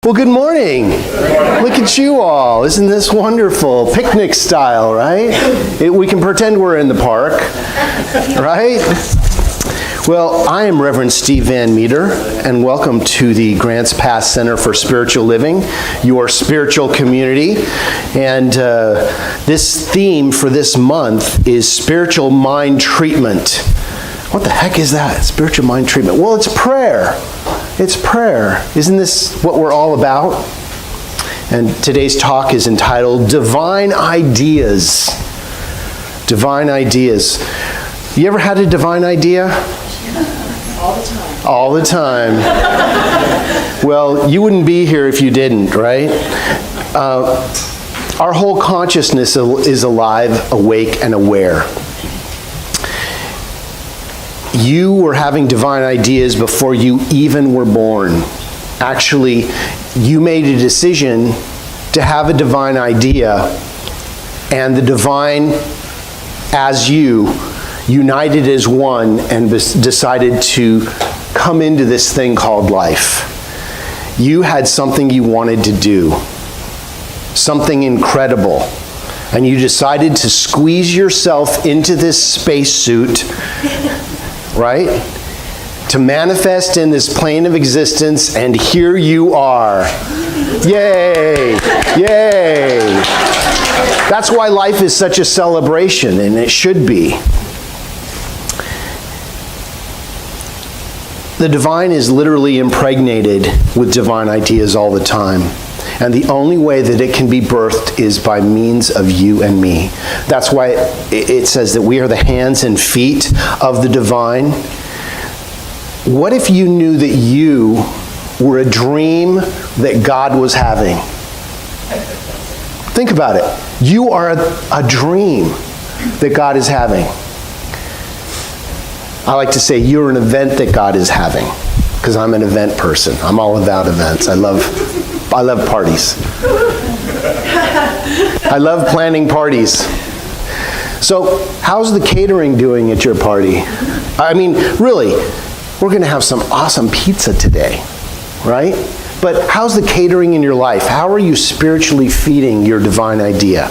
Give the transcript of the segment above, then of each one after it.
Well, good morning. Look at you all. Isn't this wonderful? Picnic style, right? We can pretend we're in the park, right? Well, I am Reverend Steve Van Meter, and welcome to the Grants Pass Center for Spiritual Living, your spiritual community. And this theme for this month is spiritual mind treatment. What the heck is that? Spiritual mind treatment. Well, it's prayer. It's prayer. Isn't this what we're all about? And today's talk is entitled Divine Ideas. Divine Ideas. You ever had a divine idea? All the time. All the time. Well, you wouldn't be here if you didn't, right? Our whole consciousness is alive, awake, and aware. You were having divine ideas before you even were born. Actually, you made a decision to have a divine idea, and the divine, as you, united as one and decided to come into this thing called life. You had something you wanted to do, something incredible, and you decided to squeeze yourself into this spacesuit, right? To manifest in this plane of existence, and here you are. Yay! Yay! That's why life is such a celebration, and it should be. The divine is literally impregnated with divine ideas all the time. And the only way that it can be birthed is by means of you and me. That's why it says that we are the hands and feet of the divine. What if you knew that you were a dream that God was having? Think about it. You are a dream that God is having. I like to say you're an event that God is having, because I'm an event person. I'm all about events. I love parties. I love planning parties. So, how's the catering doing at your party? I mean, really, we're going to have some awesome pizza today, right? But how's the catering in your life? How are you spiritually feeding your divine idea?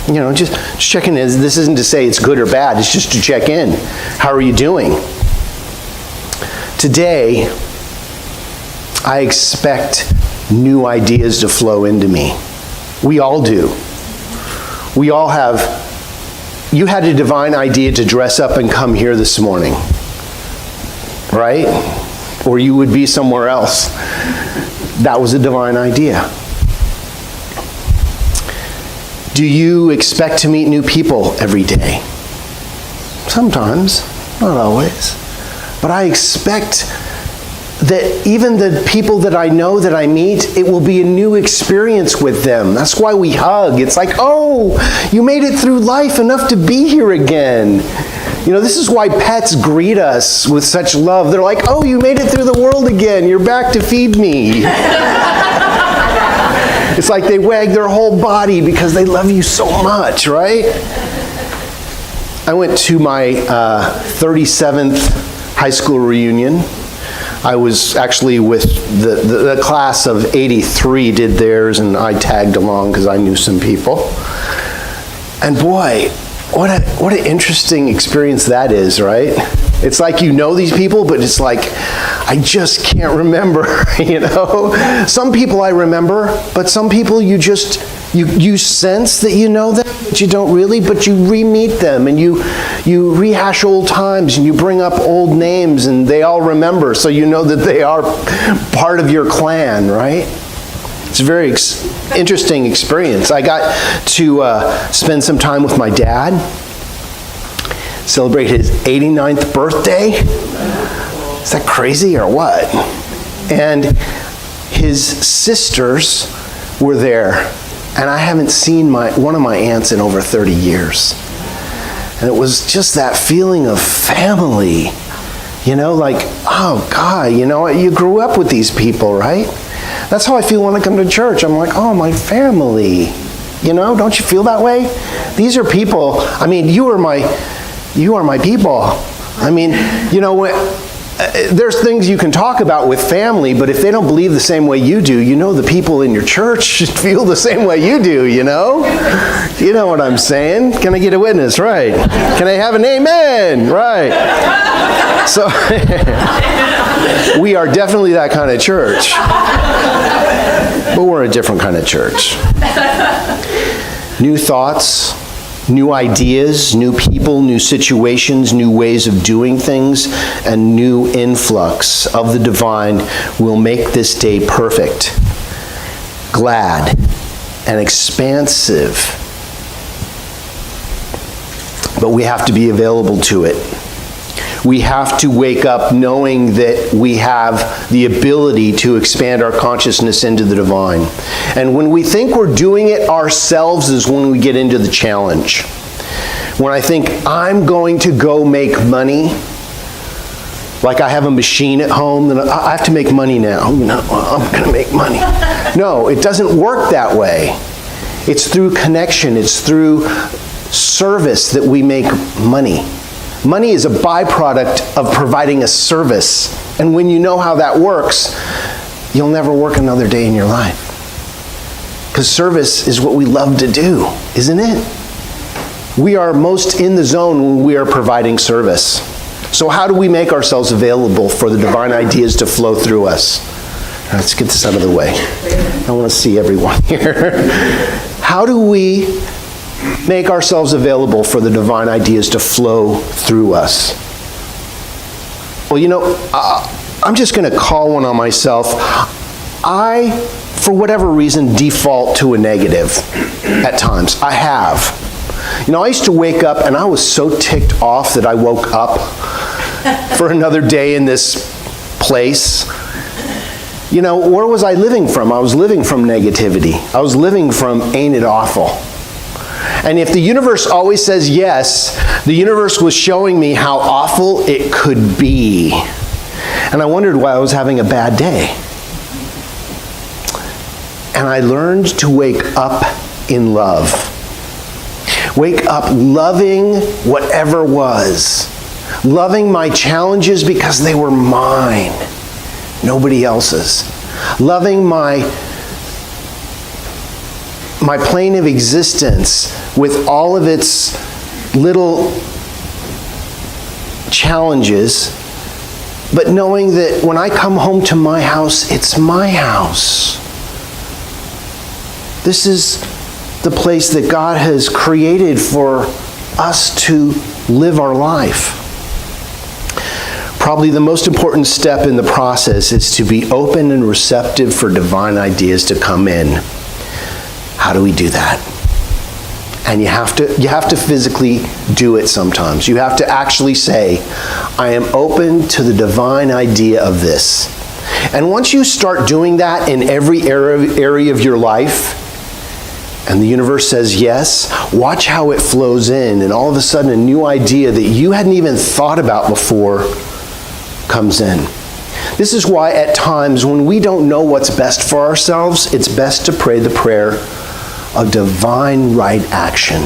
You know, just checking in. This isn't to say it's good or bad. It's just to check in. How are you doing? Today, I expect new ideas to flow into me. We all do. We all have. You had a divine idea to dress up and come here this morning, right? Or you would be somewhere else. That was a divine idea. Do you expect to meet new people every day? Sometimes, not always. But I expect that even the people that I know that I meet, it will be a new experience with them. That's why we hug. It's like, oh, you made it through life enough to be here again. You know, this is why pets greet us with such love. They're like, oh, you made it through the world again. You're back to feed me. It's like they wag their whole body because they love you so much, right? I went to my 37th high school reunion. I was actually with the class of 83 did theirs, and I tagged along because I knew some people. And boy, what an interesting experience that is, right? It's like you know these people, but it's like, I just can't remember, you know? Some people I remember, but some people you just, you sense that you know them, but you don't really, but you re-meet them, and you rehash old times, and you bring up old names, and they all remember, so you know that they are part of your clan, right? It's a very interesting experience. I got to spend some time with my dad, celebrate his 89th birthday. Is that crazy or what? And his sisters were there, and I haven't seen one of my aunts in over 30 years. And it was just that feeling of family, you know, like, oh God, you know, you grew up with these people, right? That's how I feel when I come to church. I'm like, oh, my family, you know, don't you feel that way? These are people, I mean, you are my people. I mean, you know, there's things you can talk about with family, but if they don't believe the same way you do, the people in your church should feel the same way you do, You know what I'm saying? Can I get a witness? Right. Can I have an amen? Right. So, we are definitely that kind of church. But we're a different kind of church. New thoughts, new ideas, new people, new situations, new ways of doing things, and new influx of the divine will make this day perfect, glad, and expansive. But we have to be available to it. We have to wake up knowing that we have the ability to expand our consciousness into the divine. And when we think we're doing it ourselves is when we get into the challenge. When I think I'm going to go make money, like I have a machine at home, then I have to make money now. I'm going to make money. No, it doesn't work that way. It's through connection. It's through service that we make money. Money is a byproduct of providing a service. And when you know how that works, you'll never work another day in your life. Because service is what we love to do, isn't it? We are most in the zone when we are providing service. So how do we make ourselves available for the divine ideas to flow through us? Let's get this out of the way. I want to see everyone here. How do we make ourselves available for the divine ideas to flow through us? Well, I'm just going to call one on myself. I, for whatever reason, default to a negative at times. I have. I used to wake up and I was so ticked off that I woke up for another day in this place. Where was I living from? I was living from negativity. I was living from ain't it awful. And if the universe always says yes, the universe was showing me how awful it could be. And I wondered why I was having a bad day. And I learned to wake up in love. Wake up loving whatever was. Loving my challenges because they were mine, nobody else's. Loving my plane of existence with all of its little challenges, but knowing that when I come home to my house, it's my house. This is the place that God has created for us to live our life. Probably the most important step in the process is to be open and receptive for divine ideas to come in. How do we do that? And you have to physically do it sometimes. You have to actually say, I am open to the divine idea of this. And once you start doing that in every area of your life, and the universe says yes, watch how it flows in, and all of a sudden a new idea that you hadn't even thought about before comes in. This is why at times when we don't know what's best for ourselves, it's best to pray the prayer of divine right action.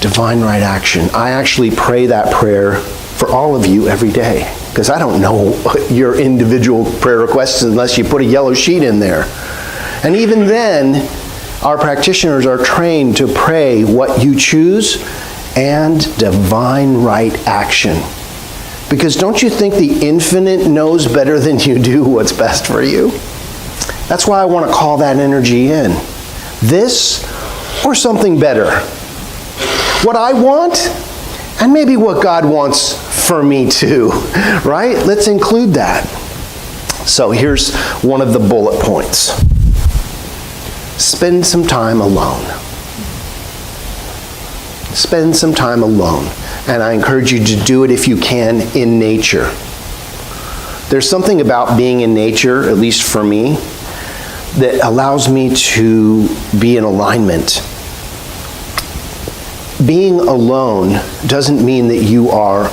Divine right action. I actually pray that prayer for all of you every day, because I don't know your individual prayer requests unless you put a yellow sheet in there. And even then, our practitioners are trained to pray what you choose and divine right action. Because don't you think the infinite knows better than you do what's best for you? That's why I want to call that energy in. This or something better. What I want, and maybe what God wants for me too, right? Let's include that. So here's one of the bullet points. Spend some time alone. Spend some time alone. And I encourage you to do it if you can in nature. There's something about being in nature, at least for me, that allows me to be in alignment. Being alone doesn't mean that you are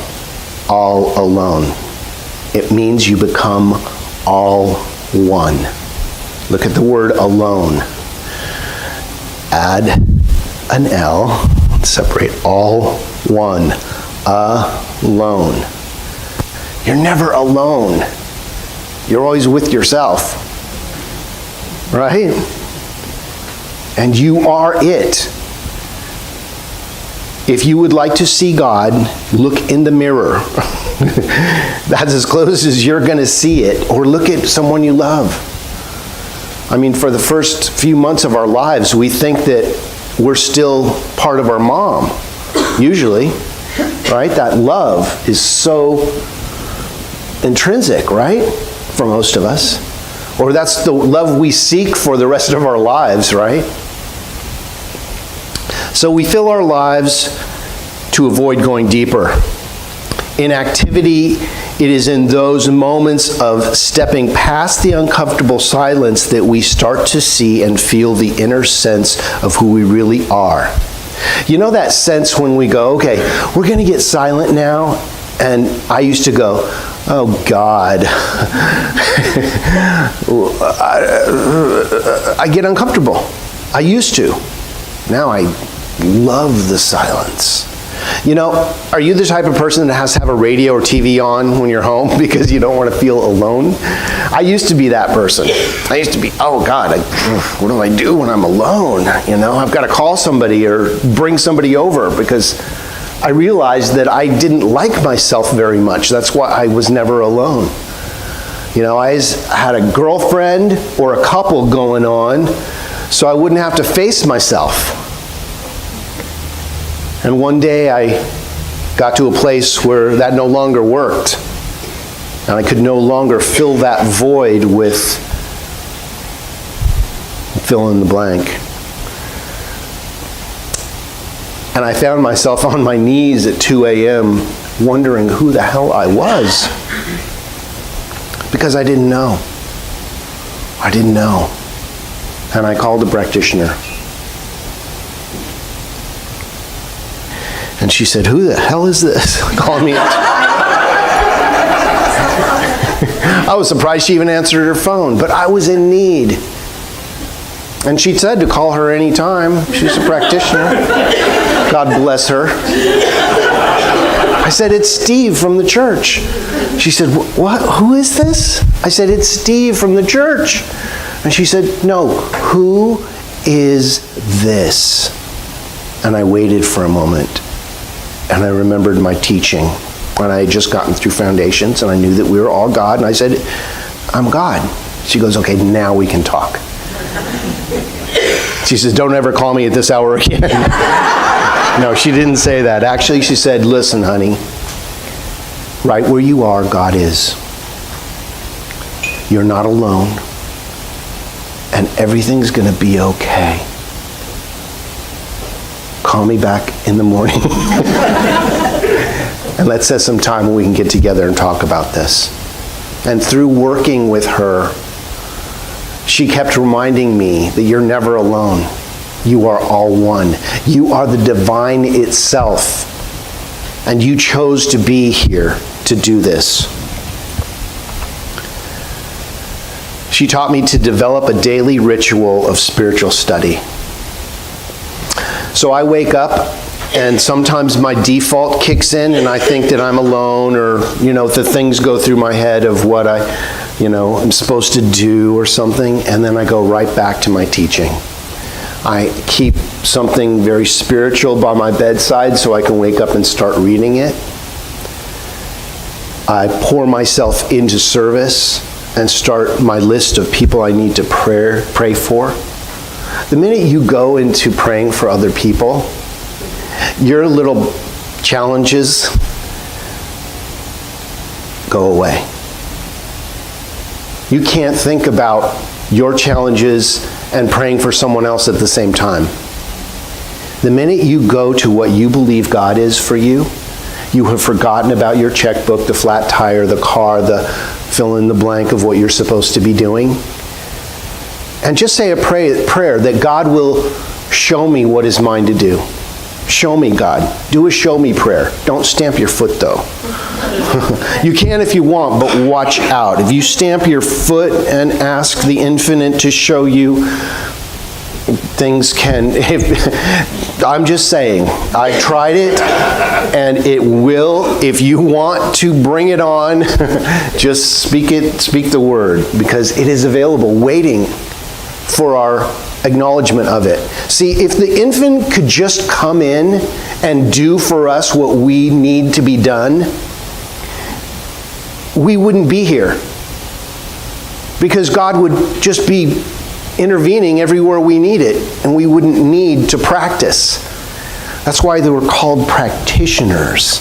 all alone. It means you become all one. Look at the word alone. Add an L, separate all one, alone. You're never alone. You're always with yourself. Right? And you are it. If you would like to see God, look in the mirror. That's as close as you're going to see it. Or look at someone you love. I mean, for the first few months of our lives, we think that we're still part of our mom. Usually, right? That love is so intrinsic, right? For most of us. Or that's the love we seek for the rest of our lives, right? So we fill our lives to avoid going deeper. In activity, it is in those moments of stepping past the uncomfortable silence that we start to see and feel the inner sense of who we really are. You know that sense when we go, okay, we're going to get silent now? And I used to go, oh God. I get uncomfortable. I used to. Now I love the silence. You know, are you the type of person that has to have a radio or TV on when you're home because you don't want to feel alone? I used to be that person. I used to be, oh God, what do I do when I'm alone? You know, I've got to call somebody or bring somebody over because I realized that I didn't like myself very much. That's why I was never alone. You know, I had a girlfriend or a couple going on so I wouldn't have to face myself. And one day I got to a place where that no longer worked. And I could no longer fill that void with fill in the blank. And I found myself on my knees at 2 a.m. wondering who the hell I was. Because I didn't know. I didn't know. And I called a practitioner. And she said, who the hell is this? Called me out. I was surprised she even answered her phone, but I was in need. And she said to call her anytime. She's a practitioner. God bless her. I said, it's Steve from the church. She said, what? Who is this? I said, it's Steve from the church. And she said, no, who is this? And I waited for a moment. And I remembered my teaching when I had just gotten through foundations and I knew that we were all God. And I said, I'm God. She goes, okay, now we can talk. She says, don't ever call me at this hour again. No, she didn't say that. Actually, she said, listen, honey, right where you are, God is. You're not alone. And everything's going to be okay. Call me back in the morning. And let's set some time when we can get together and talk about this. And through working with her, she kept reminding me that you're never alone. You are all one. You are the divine itself. And you chose to be here to do this. She taught me to develop a daily ritual of spiritual study. So I wake up and sometimes my default kicks in and I think that I'm alone or, the things go through my head of what I'm supposed to do or something, and then I go right back to my teaching. I keep something very spiritual by my bedside so I can wake up and start reading it. I pour myself into service and start my list of people I need to pray for. The minute you go into praying for other people, your little challenges go away. You can't think about your challenges and praying for someone else at the same time. The minute you go to what you believe God is for you, you have forgotten about your checkbook, the flat tire, the car, the fill in the blank of what you're supposed to be doing. And just say a prayer that God will show me what is mine to do. Show me, God. Do a show me prayer. Don't stamp your foot, though. You can if you want, but watch out. If you stamp your foot and ask the infinite to show you, things can, I'm just saying, I tried it, and it will, if you want to bring it on, just speak the word, because it is available, waiting for our acknowledgement of it. See, if the infant could just come in and do for us what we need to be done, we wouldn't be here. Because God would just be intervening everywhere we need it, and we wouldn't need to practice. That's why they were called practitioners,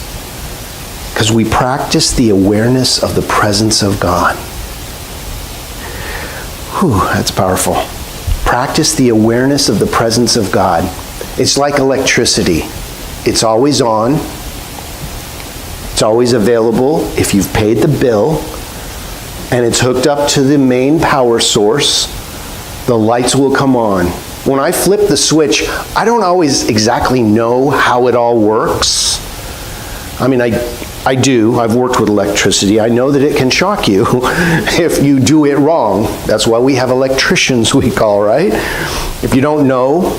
because we practice the awareness of the presence of God. Whew, that's powerful. Practice the awareness of the presence of God. It's like electricity. It's always on. It's always available if you've paid the bill, and it's hooked up to the main power source. The lights will come on. When I flip the switch, I don't always exactly know how it all works. I mean, I do. I've worked with electricity. I know that it can shock you if you do it wrong. That's why we have electricians, we call, right? If you don't know,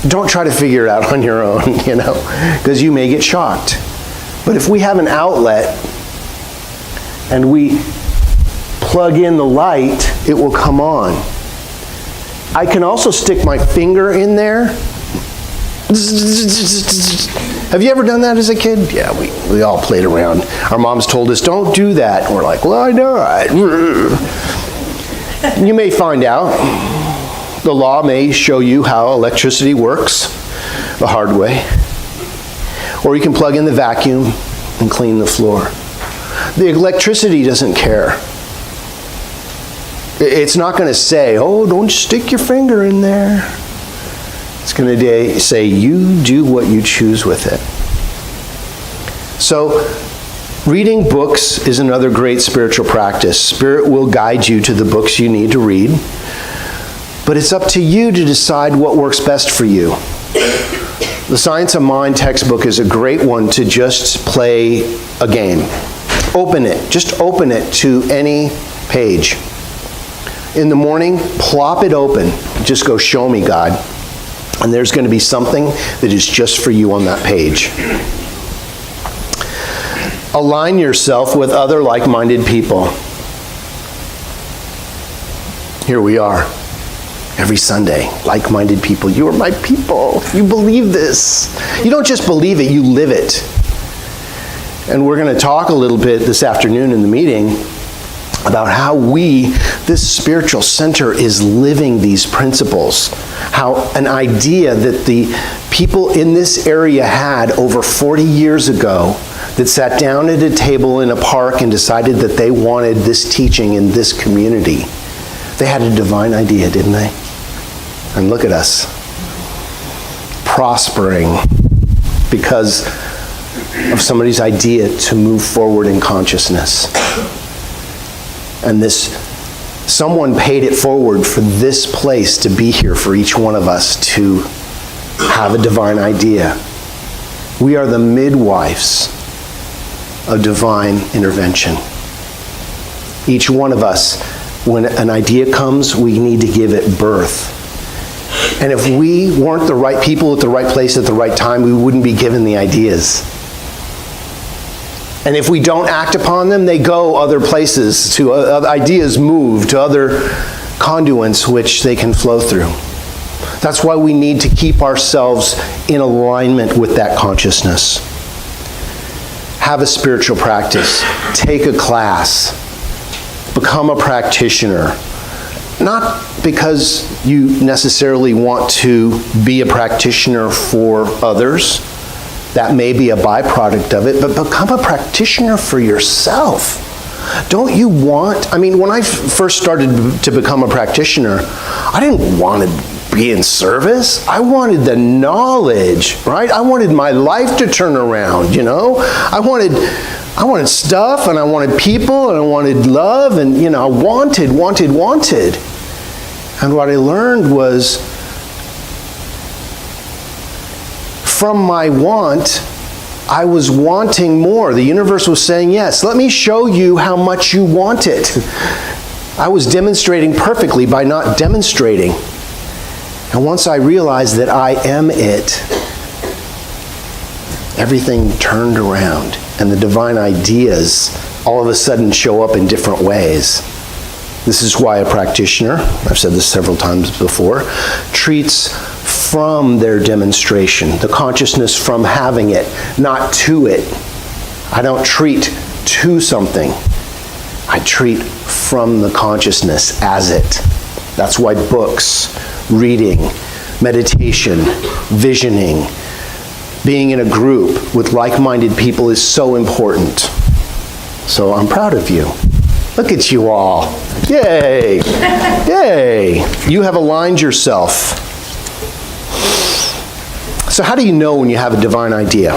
don't try to figure it out on your own, because you may get shocked. But if we have an outlet and we plug in the light, it will come on. I can also stick my finger in there. Have you ever done that as a kid? Yeah, we all played around. Our moms told us, don't do that. And we're like, well, I know. You may find out. The law may show you how electricity works the hard way. Or you can plug in the vacuum and clean the floor. The electricity doesn't care. It's not going to say, oh, don't stick your finger in there. It's going to say, you do what you choose with it. So, reading books is another great spiritual practice. Spirit will guide you to the books you need to read. But it's up to you to decide what works best for you. The Science of Mind textbook is a great one to just play a game. Open it. Just open it to any page. In the morning, plop it open. Just go, show me, God. And there's going to be something that is just for you on that page. Align yourself with other like-minded people. Here we are. Every Sunday, like-minded people. You are my people. You believe this. You don't just believe it, you live it. And we're going to talk a little bit this afternoon in the meeting about how this spiritual center is living these principles. How an idea that the people in this area had over 40 years ago that sat down at a table in a park and decided that they wanted this teaching in this community. They had a divine idea, didn't they? And look at us, prospering because of somebody's idea to move forward in consciousness. And someone paid it forward for this place to be here for each one of us to have a divine idea. We are the midwives of divine intervention. Each one of us, when an idea comes, we need to give it birth. And if we weren't the right people at the right place at the right time, we wouldn't be given the ideas. And if we don't act upon them, they go other places, to ideas move to other conduits which they can flow through. That's why we need to keep ourselves in alignment with that consciousness. Have a spiritual practice. Take a class. Become a practitioner. Not because you necessarily want to be a practitioner for others. That may be a byproduct of it, but become a practitioner for yourself. Don't you want, when I first started to become a practitioner, I didn't want to be in service. I wanted the knowledge, right? I wanted my life to turn around, I wanted stuff, and I wanted people, and I wanted love, and, I wanted. And what I learned was, from my want, I was wanting more. The universe was saying, yes, let me show you how much you want it. I was demonstrating perfectly by not demonstrating. And once I realized that I am it, everything turned around, and the divine ideas all of a sudden show up in different ways. This is why a practitioner, I've said this several times before, treats from their demonstration, the consciousness from having it, not to it. I don't treat to something. I treat from the consciousness as it. That's why books, reading, meditation, visioning, being in a group with like-minded people is so important. So I'm proud of you. Look at you all. Yay! Yay! You have aligned yourself. So how do you know when you have a divine idea?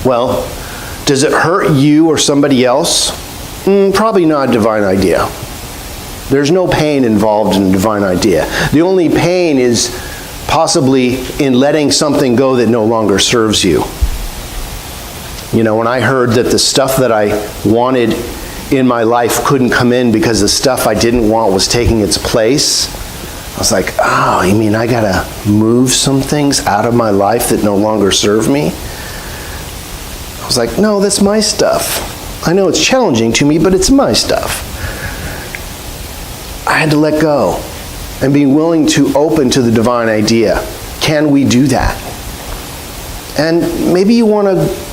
Well, does it hurt you or somebody else? Probably not a divine idea. There's no pain involved in a divine idea. The only pain is possibly in letting something go that no longer serves you. You know, when I heard that the stuff that I wanted in my life couldn't come in because the stuff I didn't want was taking its place, I was like, oh, you mean I gotta move some things out of my life that no longer serve me? I was like, no, that's my stuff. I know it's challenging to me, but it's my stuff. I had to let go and be willing to open to the divine idea. Can we do that? And maybe you want to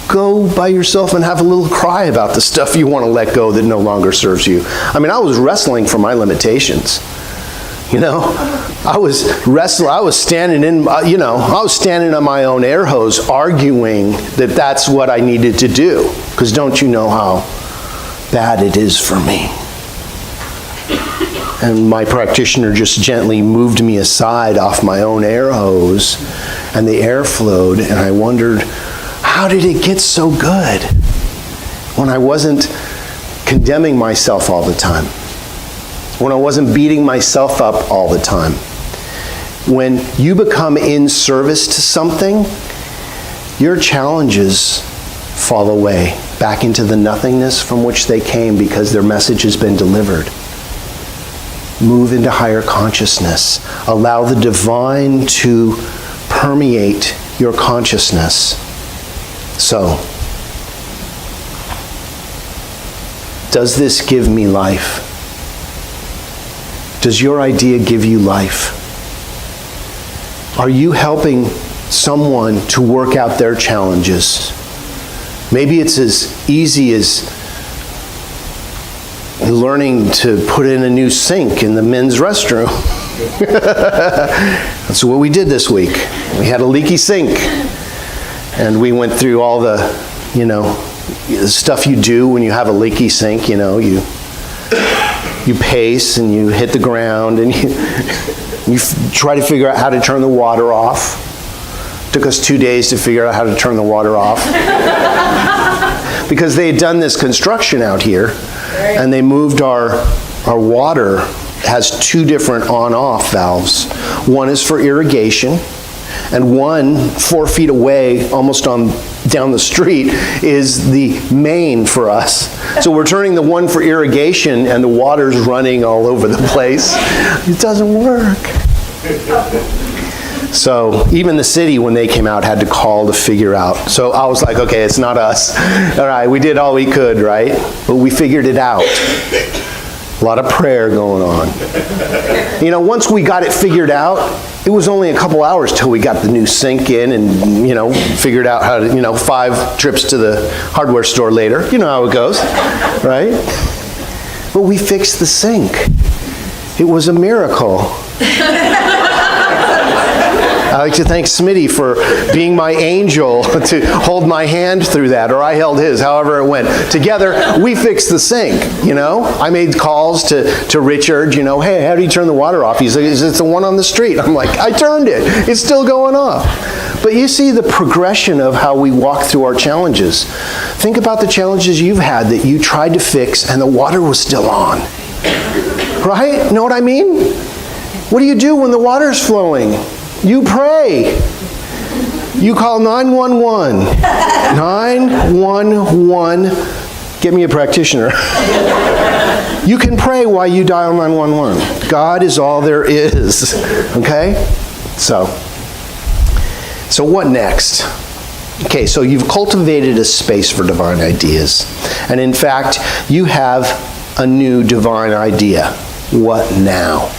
go by yourself and have a little cry about the stuff you want to let go that no longer serves you. I mean, I was wrestling for my limitations. You know, I was standing on my own air hose arguing that that's what I needed to do. Because don't you know how bad it is for me? And my practitioner just gently moved me aside off my own air hose, and the air flowed, and I wondered, how did it get so good when I wasn't condemning myself all the time? When I wasn't beating myself up all the time? When you become in service to something, your challenges fall away back into the nothingness from which they came because their message has been delivered. Move into higher consciousness. Allow the divine to permeate your consciousness. So, does this give me life? Does your idea give you life? Are you helping someone to work out their challenges? Maybe it's as easy as learning to put in a new sink in the men's restroom. That's what we did this week. We had a leaky sink. And we went through all the, the stuff you do when you have a leaky sink. You pace and you hit the ground and you try to figure out how to turn the water off. Took us 2 days to figure out how to turn the water off. Because they had done this construction out here, and they moved our water has 2 different on-off valves. One is for irrigation, and one 4 feet away, almost down the street, is the main for us. So we're turning the one for irrigation, and the water's running all over the place. It doesn't work. So even the city, when they came out, had to call to figure out. So I was like, okay, it's not us. All right, we did all we could, right? But we figured it out. A lot of prayer going on. Once we got it figured out, it was only a couple hours till we got the new sink in and, figured out how to, 5 trips to the hardware store later. You know how it goes, right? But we fixed the sink. It was a miracle. I like to thank Smitty for being my angel to hold my hand through that, or I held his, however it went. Together, we fixed the sink, I made calls to Richard, hey, how do you turn the water off? He's like, it's the one on the street. I'm like, I turned it. It's still going off. But you see the progression of how we walk through our challenges. Think about the challenges you've had that you tried to fix and the water was still on. Right? Know what I mean? What do you do when the water's flowing? You pray. You call 911. 911. Get me a practitioner. You can pray while you dial 911. God is all there is. Okay? So what next? Okay, so you've cultivated a space for divine ideas. And in fact, you have a new divine idea. What now?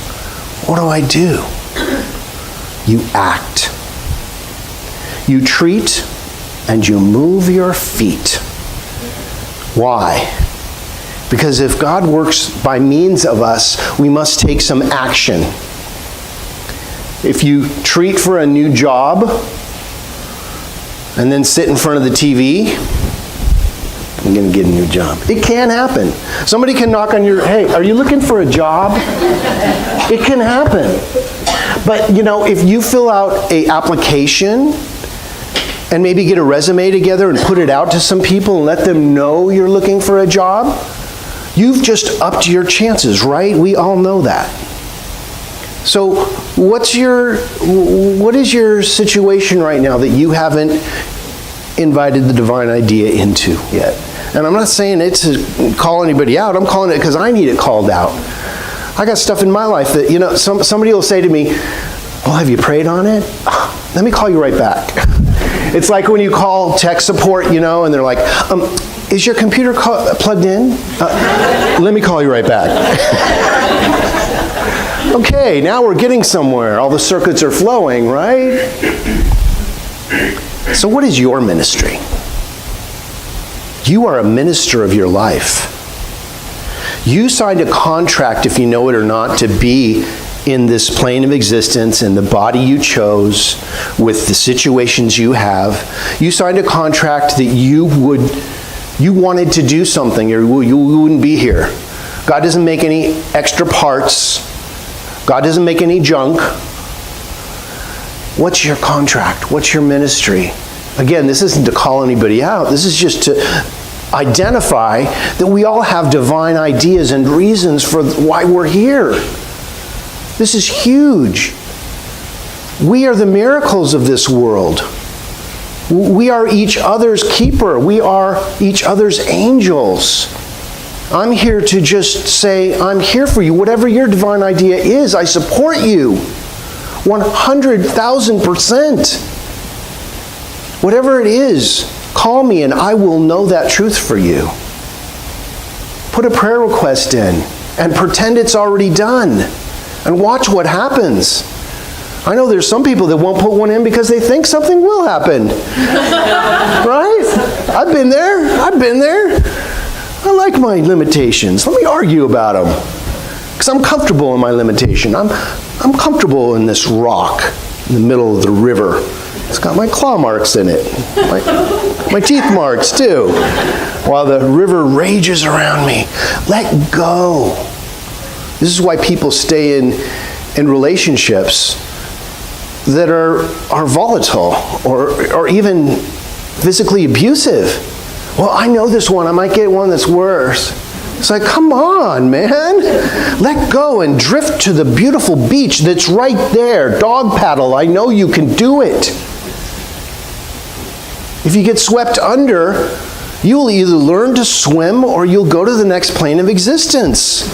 What do I do? You act. You treat and you move your feet. Why? Because if God works by means of us, we must take some action. If you treat for a new job and then sit in front of the TV, I'm going to get a new job. It can happen. Somebody can knock on your, hey, are you looking for a job? It can happen. But, if you fill out an application and maybe get a resume together and put it out to some people and let them know you're looking for a job, you've just upped your chances, right? We all know that. So what is your situation right now that you haven't invited the divine idea into yet? And I'm not saying it to call anybody out. I'm calling it because I need it called out. I got stuff in my life that, somebody will say to me, well, have you prayed on it? Let me call you right back. It's like when you call tech support, and they're like, is your computer plugged in? Let me call you right back. Okay, now we're getting somewhere. All the circuits are flowing, right? So what is your ministry? You are a minister of your life. You signed a contract, if you know it or not, to be in this plane of existence, in the body you chose, with the situations you have. You signed a contract that you wanted to do something, or you wouldn't be here. God doesn't make any extra parts. God doesn't make any junk. What's your contract? What's your ministry? Again, this isn't to call anybody out. This is just to identify that we all have divine ideas and reasons for why we're here. This is huge. We are the miracles of this world. We are each other's keeper. We are each other's angels. I'm here to just say, I'm here for you. Whatever your divine idea is, I support you. 100,000%. Whatever it is, call me and I will know that truth for you. Put a prayer request in and pretend it's already done. And watch what happens. I know there's some people that won't put one in because they think something will happen. Right? I've been there. I like my limitations. Let me argue about them. Because I'm comfortable in my limitation. I'm comfortable in this rock in the middle of the river. It's got my claw marks in it. My teeth marks too. While the river rages around me. Let go. This is why people stay in relationships that are volatile or even physically abusive. Well, I know this one. I might get one that's worse. It's like, come on, man. Let go and drift to the beautiful beach that's right there. Dog paddle. I know you can do it. If you get swept under, you will either learn to swim or you'll go to the next plane of existence.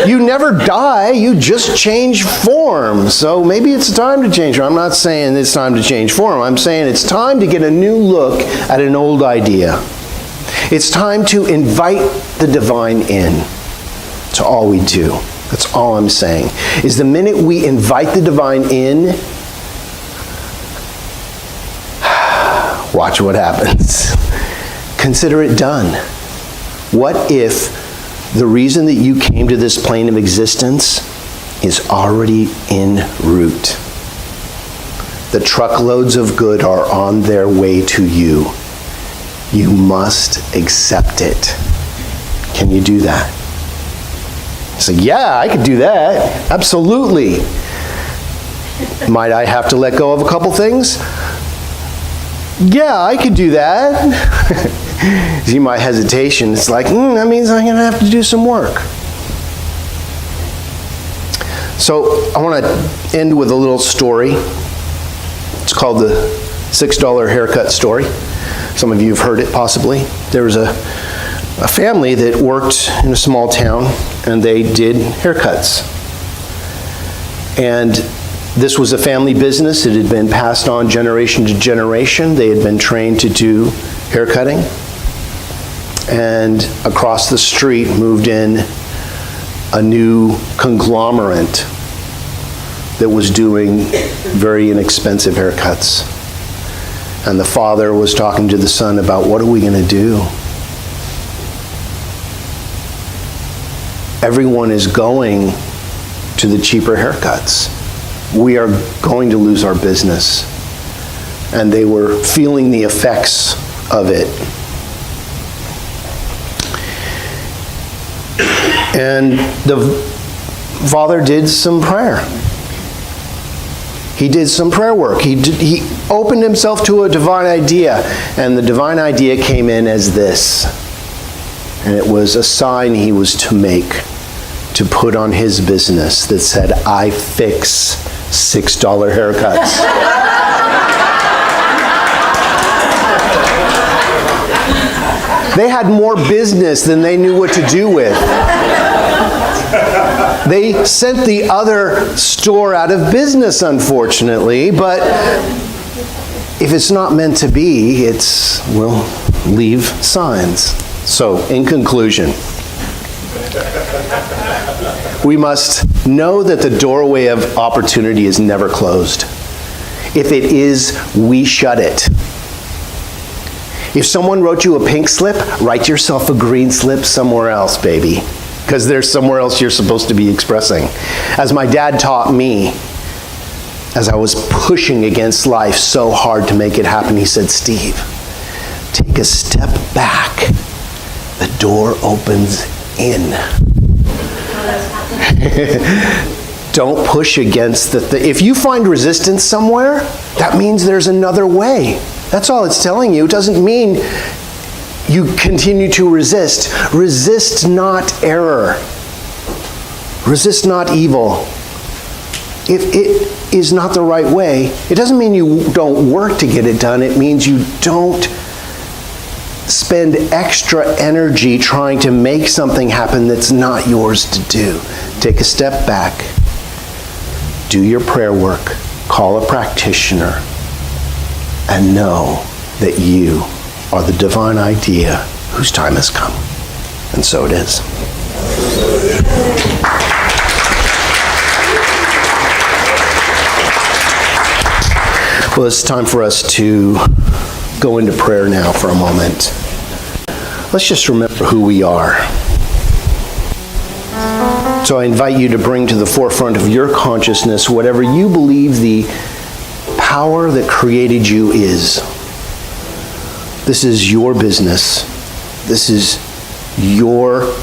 You never die, you just change form. So maybe it's time to change form. I'm not saying it's time to change form. I'm saying it's time to get a new look at an old idea. It's time to invite the divine in. That's all we do. That's all I'm saying. Is the minute we invite the divine in, watch what happens. Consider it done. What if the reason that you came to this plane of existence is already en route? The truckloads of good are on their way to you. You must accept it. Can you do that? So yeah, I could do that. Absolutely. Might I have to let go of a couple things? Yeah, I could do that. See my hesitation. It's like, that means I'm going to have to do some work. So I want to end with a little story. It's called the $6 haircut story. Some of you have heard it possibly. There was a a family that worked in a small town, and they did haircuts. And this was a family business. It had been passed on generation to generation. They had been trained to do haircutting. And across the street moved in a new conglomerate that was doing very inexpensive haircuts. And the father was talking to the son about, what are we going to do? Everyone is going to the cheaper haircuts. We are going to lose our business. And they were feeling the effects of it. And the father did some prayer. He did some prayer work. He opened himself to a divine idea. And the divine idea came in as this. And it was a sign he was to make, to put on his business that said, I fix $6 haircuts. They had more business than they knew what to do with. They sent the other store out of business, unfortunately, but if it's not meant to be, we'll leave signs. So, in conclusion, we must know that the doorway of opportunity is never closed. If it is, we shut it. If someone wrote you a pink slip, write yourself a green slip somewhere else, baby. Because there's somewhere else you're supposed to be expressing. As my dad taught me, as I was pushing against life so hard to make it happen, he said, Steve, take a step back. The door opens in. Don't push against if you find resistance somewhere, that means there's another way. That's all it's telling you. It doesn't mean you continue to resist. Resist not error. Resist not evil. If it is not the right way, it doesn't mean you don't work to get it done. It means you don't spend extra energy trying to make something happen that's not yours to do. Take a step back. Do your prayer work. Call a practitioner. And know that you are the divine idea whose time has come. And so it is. Well, it's time for us to go into prayer now for a moment. Let's just remember who we are. So I invite you to bring to the forefront of your consciousness whatever you believe the power that created you is. This is your business. This is your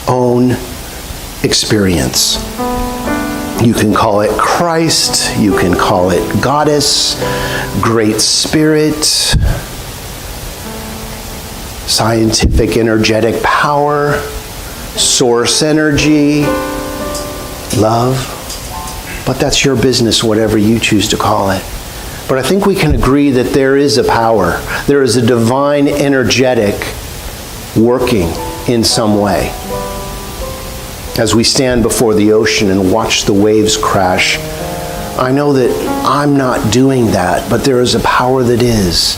own experience. You can call it Christ, you can call it Goddess, Great Spirit, scientific energetic power, source energy, love. But that's your business, whatever you choose to call it. But I think we can agree that there is a power. There is a divine energetic working in some way. As we stand before the ocean and watch the waves crash, I know that I'm not doing that, but there is a power that is.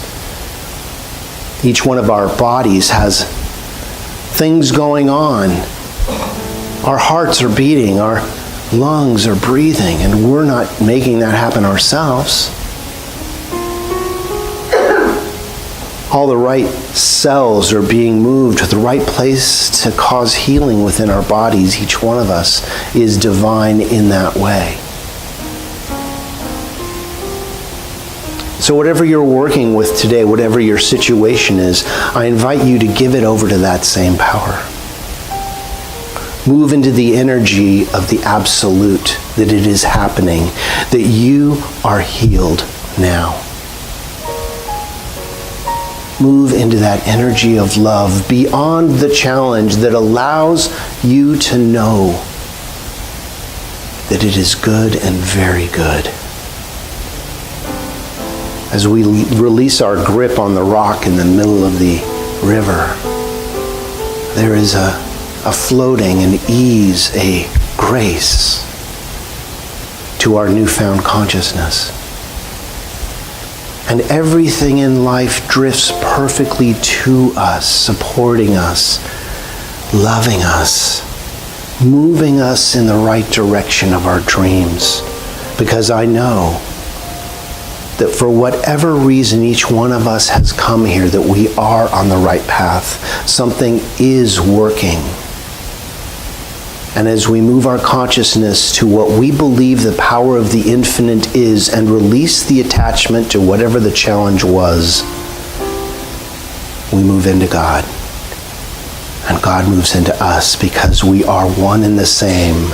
Each one of our bodies has things going on. Our hearts are beating, our lungs are breathing, and we're not making that happen ourselves. All the right cells are being moved to the right place to cause healing within our bodies. Each one of us is divine in that way. So whatever you're working with today, whatever your situation is, I invite you to give it over to that same power. Move into the energy of the absolute, that it is happening, that you are healed now. Move into that energy of love beyond the challenge that allows you to know that it is good and very good. As we release our grip on the rock in the middle of the river, there is a floating, an ease, a grace to our newfound consciousness. And everything in life drifts perfectly to us, supporting us, loving us, moving us in the right direction of our dreams. Because I know that for whatever reason each one of us has come here, that we are on the right path. Something is working. And as we move our consciousness to what we believe the power of the infinite is and release the attachment to whatever the challenge was, we move into God. And God moves into us because we are one and the same.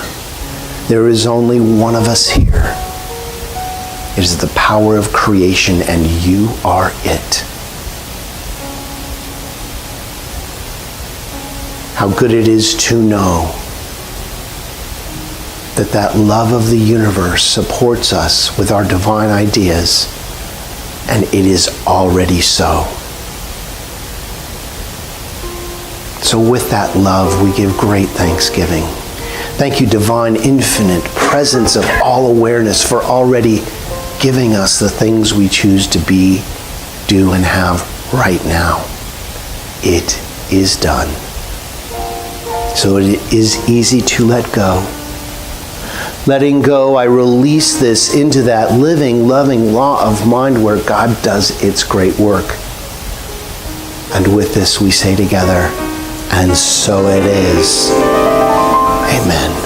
There is only one of us here. It is the power of creation, and you are it. How good it is to know that love of the universe supports us with our divine ideas, and it is already so. So with that love, we give great thanksgiving. Thank you, divine, infinite presence of all awareness, for already giving us the things we choose to be, do, and have right now. It is done. So it is easy to let go. Letting go, I release this into that living, loving law of mind where God does its great work. And with this we say together, and so it is. Amen.